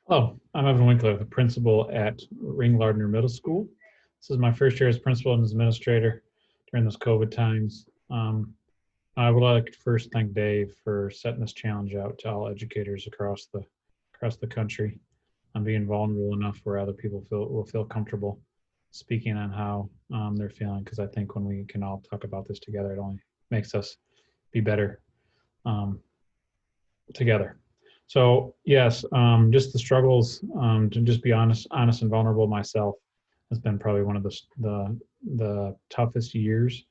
Hello, I'm Evan Winkler, the principal at Ringlardner Middle School. This is my first year as principal and as administrator during those COVID times. I would like to first thank Dave for setting this challenge out to all educators across the country. I'm being vulnerable enough where other people will feel comfortable speaking on how they're feeling, because I think when we can all talk about this together, it only makes us be better um, together. So yes, just the struggles, to just be honest and vulnerable myself has been probably one of the toughest years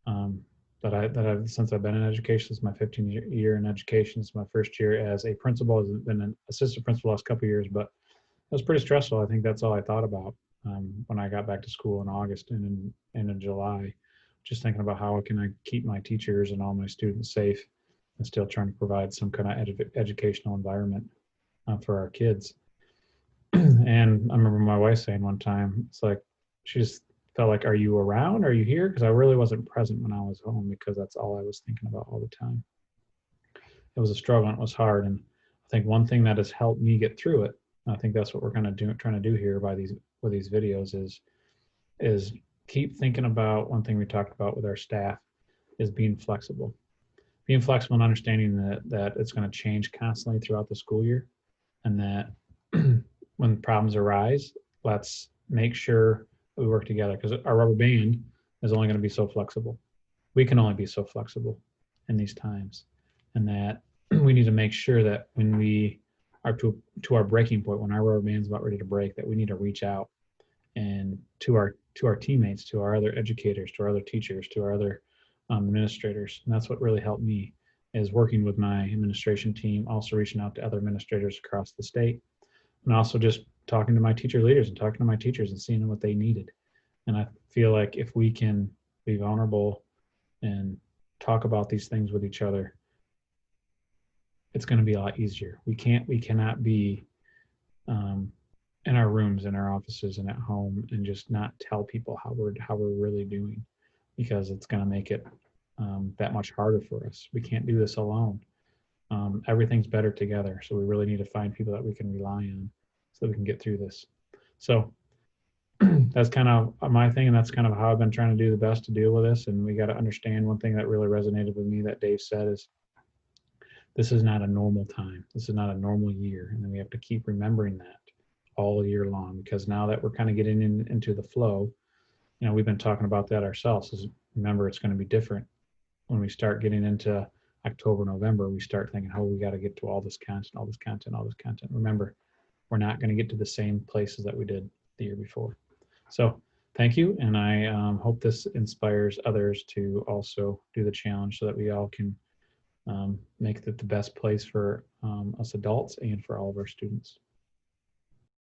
um, that I've since I've been in education. This is my 15th year in education. It's my first year as a principal. I've been an assistant principal the last couple of years, but it was pretty stressful. I think that's all I thought about when I got back to school in August and in July, just thinking about how can I keep my teachers and all my students safe and still trying to provide some kind of educational environment for our kids. And I remember my wife saying one time, it's like, she just felt like, are you around? Are you here? Because I really wasn't present when I was home, because that's all I was thinking about all the time. It was a struggle and it was hard. And I think one thing that has helped me get through it, and I think that's what we're kind of trying to do here by these with these videos, is keep thinking about one thing we talked about with our staff is being flexible and understanding that it's going to change constantly throughout the school year, and that when problems arise, let's make sure we work together, because our rubber band is only going to be so flexible. We can only be so flexible in these times, and that we need to make sure that when we are to our breaking point, when our rubber band's about ready to break, that we need to reach out and to our teammates, to our other educators, to our other teachers, to our other administrators. And that's what really helped me, is working with my administration team, also reaching out to other administrators across the state, and also just talking to my teacher leaders and talking to my teachers and seeing what they needed. And I feel like if we can be vulnerable and talk about these things with each other, it's going to be a lot easier. We cannot be um, in our rooms, in our offices, and at home, and just not tell people how we're really doing, because it's going to make it that much harder for us. We can't do this alone. Everything's better together. So we really need to find people that we can rely on so we can get through this. So that's kind of my thing, and that's kind of how I've been trying to do the best to deal with this. And we got to understand one thing that really resonated with me that Dave said is, this is not a normal time. This is not a normal year. And then we have to keep remembering that all year long, because now that we're kind of getting into the flow, we've been talking about that ourselves. Is, remember, it's going to be different when we start getting into October, November. We start thinking, oh, we got to get to all this content, all this content, all this content. Remember, we're not going to get to the same places that we did the year before. So thank you. And I hope this inspires others to also do the challenge, so that we all can make it the best place for us adults and for all of our students.